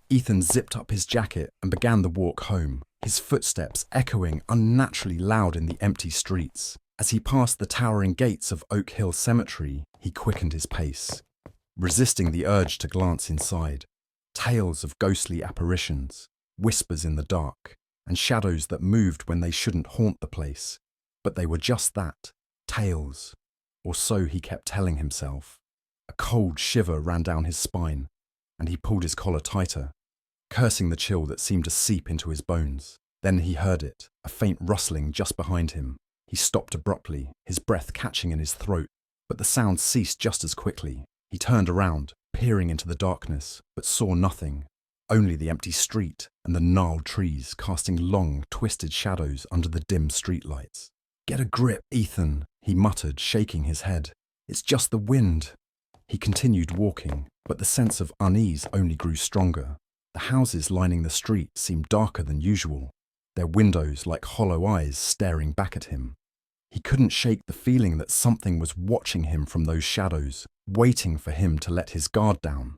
Ethan zipped up his jacket and began the walk home, his footsteps echoing unnaturally loud in the empty streets. As he passed the towering gates of Oak Hill Cemetery, he quickened his pace, resisting the urge to glance inside. Tales of ghostly apparitions, whispers in the dark, and shadows that moved when they shouldn't haunt the place. But they were just that, tales. Or so he kept telling himself. A cold shiver ran down his spine, and he pulled his collar tighter, cursing the chill that seemed to seep into his bones. Then he heard it, a faint rustling just behind him. He stopped abruptly, his breath catching in his throat, but the sound ceased just as quickly. He turned around, peering into the darkness, but saw nothing, only the empty street and the gnarled trees casting long, twisted shadows under the dim streetlights. "Get a grip, Ethan," he muttered, shaking his head. "It's just the wind." He continued walking, but the sense of unease only grew stronger. The houses lining the street seemed darker than usual, their windows like hollow eyes staring back at him. He couldn't shake the feeling that something was watching him from those shadows, waiting for him to let his guard down.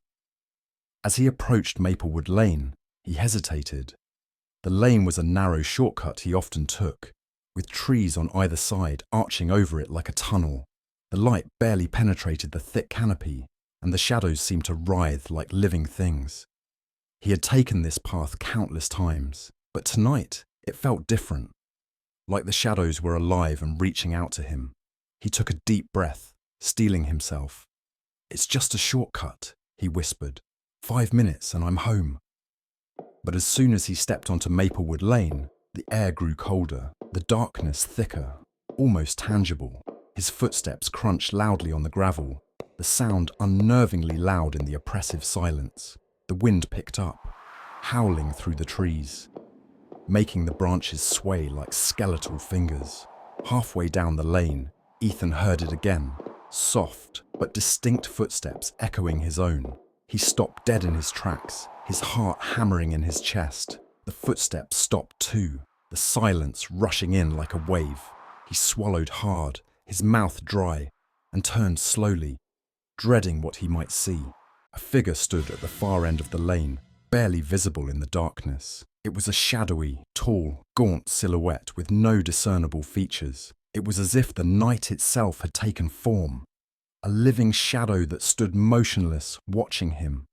As he approached Maplewood Lane, he hesitated. The lane was a narrow shortcut he often took, with trees on either side arching over it like a tunnel. The light barely penetrated the thick canopy, and the shadows seemed to writhe like living things. He had taken this path countless times, but tonight it felt different, like the shadows were alive and reaching out to him. He took a deep breath, steeling himself. "It's just a shortcut," he whispered. 5 minutes and I'm home." But as soon as he stepped onto Maplewood Lane, the air grew colder, the darkness thicker, almost tangible. His footsteps crunched loudly on the gravel, the sound unnervingly loud in the oppressive silence. The wind picked up, howling through the trees, making the branches sway like skeletal fingers. Halfway down the lane, Ethan heard it again, soft but distinct footsteps echoing his own. He stopped dead in his tracks, his heart hammering in his chest. The footsteps stopped too, the silence rushing in like a wave. He swallowed hard, his mouth dry, and turned slowly, dreading what he might see. A figure stood at the far end of the lane, barely visible in the darkness. It was a shadowy, tall, gaunt silhouette with no discernible features. It was as if the night itself had taken form, a living shadow that stood motionless, watching him.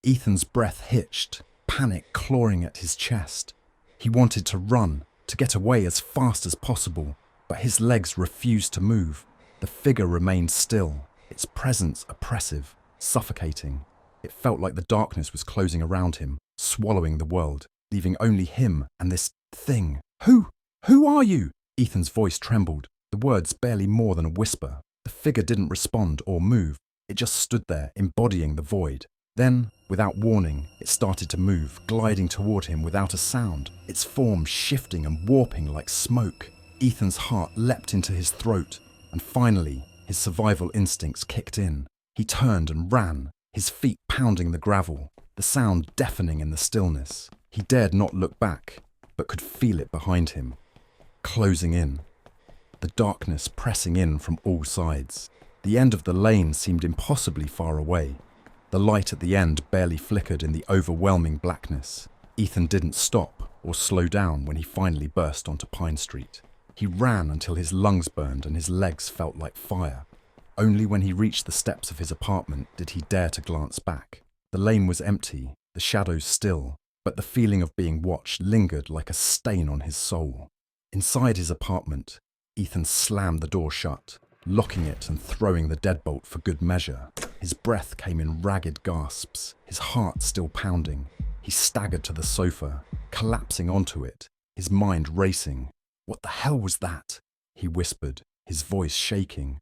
Ethan's breath hitched, panic clawing at his chest. He wanted to run, to get away as fast as possible, but his legs refused to move. The figure remained still, its presence oppressive, suffocating. It felt like the darkness was closing around him, swallowing the world, leaving only him and this thing. Who are you?" Ethan's voice trembled, the words barely more than a whisper. The figure didn't respond or move. It just stood there, embodying the void. Then, without warning, it started to move, gliding toward him without a sound, its form shifting and warping like smoke. Ethan's heart leapt into his throat, and finally, his survival instincts kicked in. He turned and ran, his feet pounding the gravel, the sound deafening in the stillness. He dared not look back, but could feel it behind him, closing in. The darkness pressing in from all sides. The end of the lane seemed impossibly far away. The light at the end barely flickered in the overwhelming blackness. Ethan didn't stop or slow down when he finally burst onto Pine Street. He ran until his lungs burned and his legs felt like fire. Only when he reached the steps of his apartment did he dare to glance back. The lane was empty, the shadows still, but the feeling of being watched lingered like a stain on his soul. Inside his apartment, Ethan slammed the door shut, locking it and throwing the deadbolt for good measure. His breath came in ragged gasps, his heart still pounding. He staggered to the sofa, collapsing onto it, his mind racing. "What the hell was that?" he whispered, his voice shaking.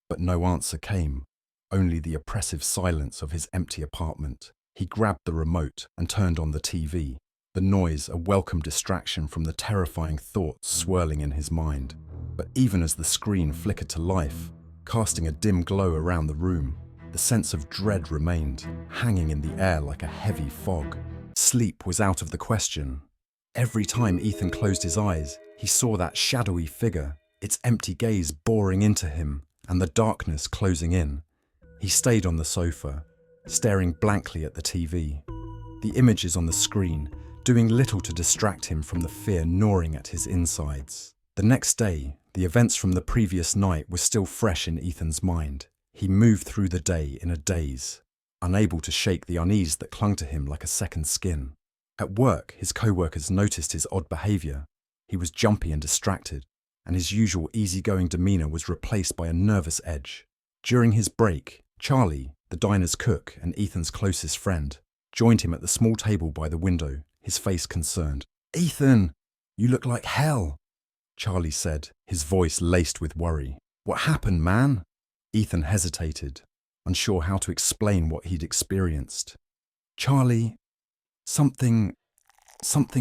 But no answer came, only the oppressive silence of his empty apartment. He grabbed the remote and turned on the TV, the noise a welcome distraction from the terrifying thoughts swirling in his mind. But even as the screen flickered to life, casting a dim glow around the room, the sense of dread remained, hanging in the air like a heavy fog. Sleep was out of the question. Every time Ethan closed his eyes, he saw that shadowy figure, its empty gaze boring into him, and the darkness closing in. He stayed on the sofa, staring blankly at the TV. the images on the screen doing little to distract him from the fear gnawing at his insides. The next day, the events from the previous night were still fresh in Ethan's mind. He moved through the day in a daze, unable to shake the unease that clung to him like a second skin. At work, his co-workers noticed his odd behaviour. He was jumpy and distracted, and his usual easygoing demeanour was replaced by a nervous edge. During his break, Charlie, the diner's cook and Ethan's closest friend, joined him at the small table by the window, his face concerned. "Ethan, you look like hell," Charlie said, his voice laced with worry. "What happened, man?" Ethan hesitated, unsure how to explain what he'd experienced. "Charlie, something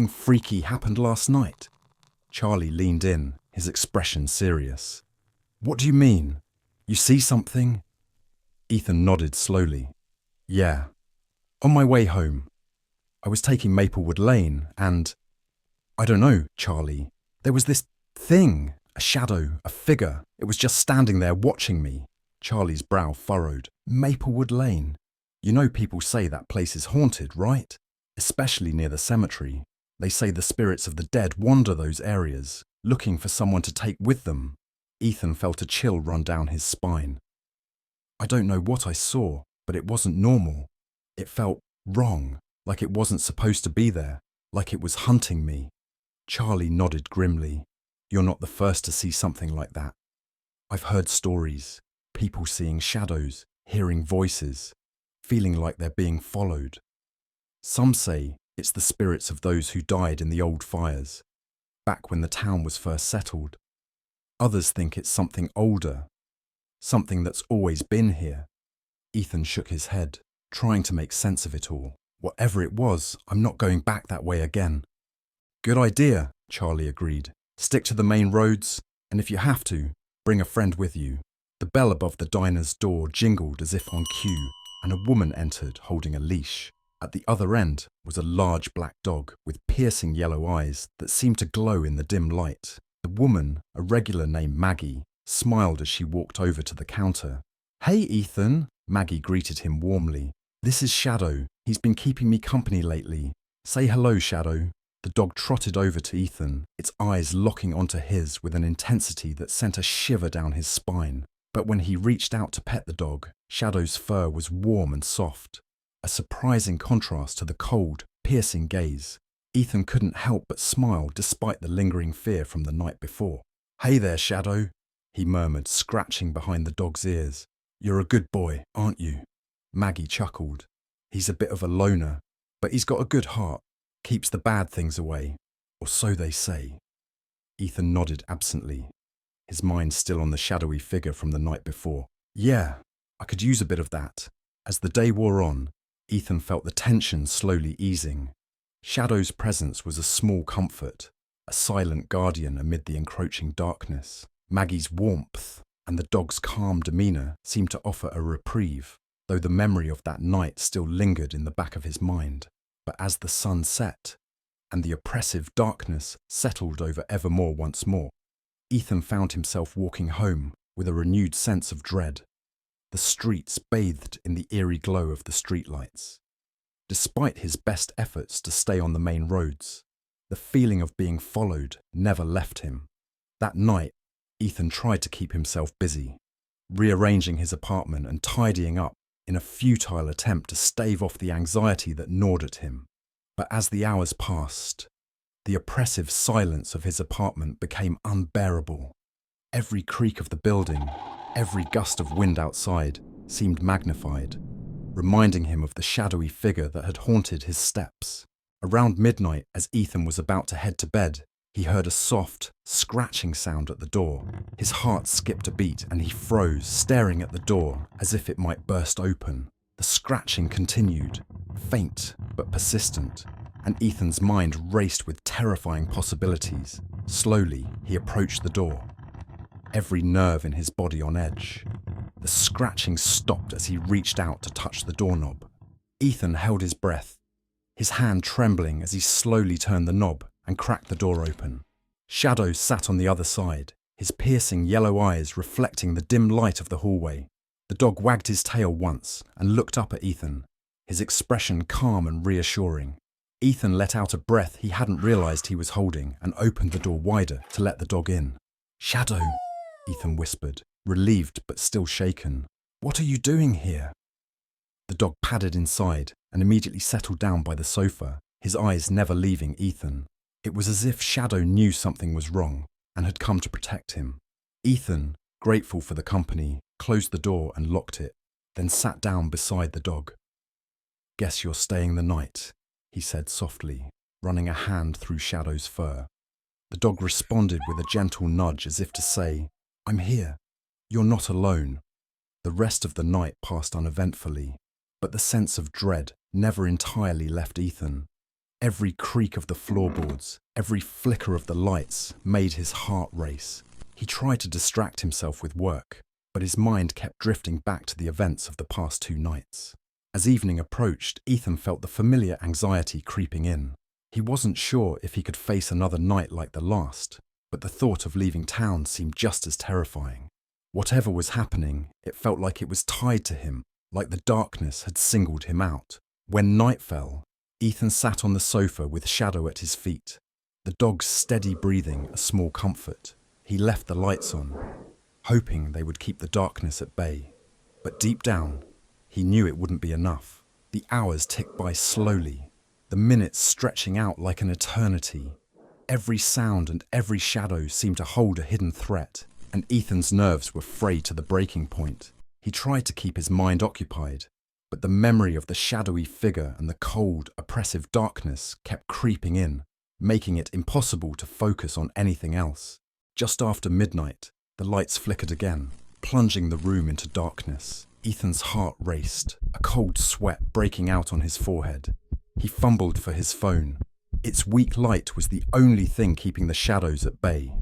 freaky happened last night." Charlie leaned in, his expression serious. "What do you mean? You see something?" Ethan nodded slowly. "Yeah. On my way home. I was taking Maplewood Lane and... I don't know, Charlie. There was this thing, a shadow, a figure. It was just standing there watching me." Charlie's brow furrowed. "Maplewood Lane. You know people say that place is haunted, right? Especially near the cemetery. They say the spirits of the dead wander those areas, looking for someone to take with them." Ethan felt a chill run down his spine. "I don't know what I saw, but it wasn't normal. It felt wrong, like it wasn't supposed to be there, like it was hunting me." Charlie nodded grimly. "You're not the first to see something like that. I've heard stories, people seeing shadows, hearing voices, feeling like they're being followed. Some say it's the spirits of those who died in the old fires, back when the town was first settled. Others think it's something older, something that's always been here." Ethan shook his head, trying to make sense of it all. "Whatever it was, I'm not going back that way again." "Good idea," Charlie agreed. "Stick to the main roads, and if you have to, bring a friend with you." The bell above the diner's door jingled as if on cue, and a woman entered holding a leash. At the other end was a large black dog with piercing yellow eyes that seemed to glow in the dim light. The woman, a regular named Maggie, smiled as she walked over to the counter. "Hey, Ethan," Maggie greeted him warmly. "This is Shadow. He's been keeping me company lately. Say hello, Shadow." The dog trotted over to Ethan, its eyes locking onto his with an intensity that sent a shiver down his spine. But when he reached out to pet the dog, Shadow's fur was warm and soft, a surprising contrast to the cold, piercing gaze. Ethan couldn't help but smile despite the lingering fear from the night before. "Hey there, Shadow," he murmured, scratching behind the dog's ears. "You're a good boy, aren't you?" Maggie chuckled. "He's a bit of a loner, but he's got a good heart. Keeps the bad things away, or so they say." Ethan nodded absently, his mind still on the shadowy figure from the night before. "Yeah, I could use a bit of that." As the day wore on, Ethan felt the tension slowly easing. Shadow's presence was a small comfort, a silent guardian amid the encroaching darkness. Maggie's warmth and the dog's calm demeanour seemed to offer a reprieve, though the memory of that night still lingered in the back of his mind. But as the sun set, and the oppressive darkness settled over Evermore once more, Ethan found himself walking home with a renewed sense of dread. The streets bathed in the eerie glow of the streetlights. Despite his best efforts to stay on the main roads, the feeling of being followed never left him. That night, Ethan tried to keep himself busy, rearranging his apartment and tidying up in a futile attempt to stave off the anxiety that gnawed at him. But as the hours passed, the oppressive silence of his apartment became unbearable. Every creak of the building, every gust of wind outside seemed magnified, reminding him of the shadowy figure that had haunted his steps. Around midnight, as Ethan was about to head to bed, he heard a soft, scratching sound at the door. His heart skipped a beat and he froze, staring at the door as if it might burst open. The scratching continued, faint but persistent, and Ethan's mind raced with terrifying possibilities. Slowly, he approached the door, every nerve in his body on edge. The scratching stopped as he reached out to touch the doorknob. Ethan held his breath, his hand trembling as he slowly turned the knob and cracked the door open. Shadow sat on the other side, his piercing yellow eyes reflecting the dim light of the hallway. The dog wagged his tail once and looked up at Ethan, his expression calm and reassuring. Ethan let out a breath he hadn't realized he was holding and opened the door wider to let the dog in. "Shadow," Ethan whispered, relieved but still shaken. "What are you doing here?" The dog padded inside and immediately settled down by the sofa, his eyes never leaving Ethan. It was as if Shadow knew something was wrong and had come to protect him. Ethan, grateful for the company, closed the door and locked it, then sat down beside the dog. "Guess you're staying the night," he said softly, running a hand through Shadow's fur. The dog responded with a gentle nudge as if to say, "I'm here. You're not alone." The rest of the night passed uneventfully, but the sense of dread never entirely left Ethan. Every creak of the floorboards, every flicker of the lights made his heart race. He tried to distract himself with work, but his mind kept drifting back to the events of the past 2 nights. As evening approached, Ethan felt the familiar anxiety creeping in. He wasn't sure if he could face another night like the last, but the thought of leaving town seemed just as terrifying. Whatever was happening, it felt like it was tied to him, like the darkness had singled him out. When night fell, Ethan sat on the sofa with Shadow at his feet, the dog's steady breathing a small comfort. He left the lights on, hoping they would keep the darkness at bay. But deep down, he knew it wouldn't be enough. The hours ticked by slowly, the minutes stretching out like an eternity. Every sound and every shadow seemed to hold a hidden threat, and Ethan's nerves were frayed to the breaking point. He tried to keep his mind occupied, but the memory of the shadowy figure and the cold, oppressive darkness kept creeping in, making it impossible to focus on anything else. Just after midnight, the lights flickered again, plunging the room into darkness. Ethan's heart raced, a cold sweat breaking out on his forehead. He fumbled for his phone. Its weak light was the only thing keeping the shadows at bay.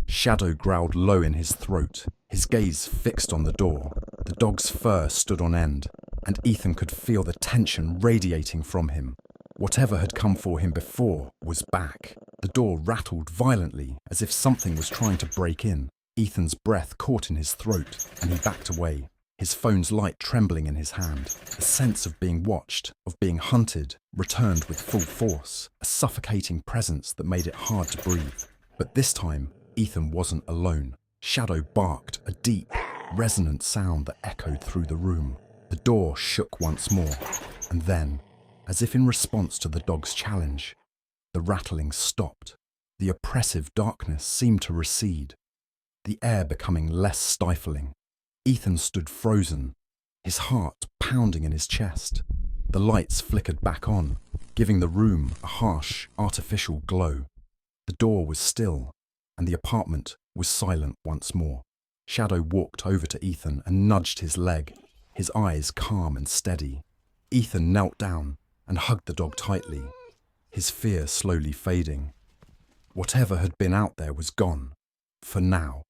Shadow growled low in his throat, his gaze fixed on the door. The dog's fur stood on end, and Ethan could feel the tension radiating from him. Whatever had come for him before was back. The door rattled violently, as if something was trying to break in. Ethan's breath caught in his throat, and he backed away, his phone's light trembling in his hand. The sense of being watched, of being hunted, returned with full force, a suffocating presence that made it hard to breathe. But this time, Ethan wasn't alone. Shadow barked, a deep, resonant sound that echoed through the room. The door shook once more, and then, as if in response to the dog's challenge, the rattling stopped. The oppressive darkness seemed to recede, the air becoming less stifling. Ethan stood frozen, his heart pounding in his chest. The lights flickered back on, giving the room a harsh, artificial glow. The door was still, and the apartment was silent once more. Shadow walked over to Ethan and nudged his leg, his eyes calm and steady. Ethan knelt down and hugged the dog tightly, his fear slowly fading. Whatever had been out there was gone, for now.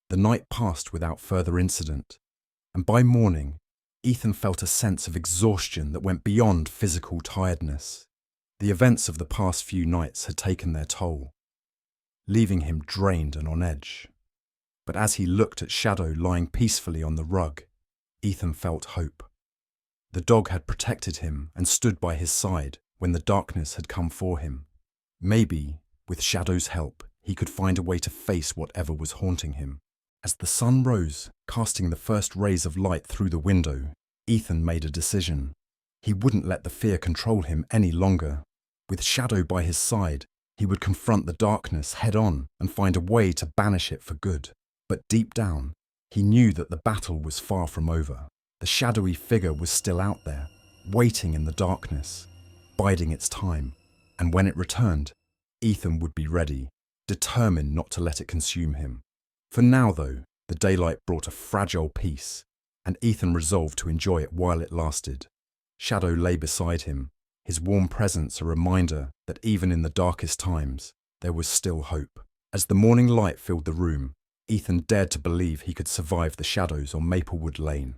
The night passed without further incident, and by morning, Ethan felt a sense of exhaustion that went beyond physical tiredness. The events of the past few nights had taken their toll, leaving him drained and on edge. But as he looked at Shadow lying peacefully on the rug, Ethan felt hope. The dog had protected him and stood by his side when the darkness had come for him. Maybe, with Shadow's help, he could find a way to face whatever was haunting him. As the sun rose, casting the first rays of light through the window, Ethan made a decision. He wouldn't let the fear control him any longer. With Shadow by his side, he would confront the darkness head-on and find a way to banish it for good. But deep down, he knew that the battle was far from over. The shadowy figure was still out there, waiting in the darkness, biding its time. And when it returned, Ethan would be ready, determined not to let it consume him. For now, though, the daylight brought a fragile peace, and Ethan resolved to enjoy it while it lasted. Shadow lay beside him, his warm presence a reminder that even in the darkest times, there was still hope. As the morning light filled the room, Ethan dared to believe he could survive the shadows on Maplewood Lane.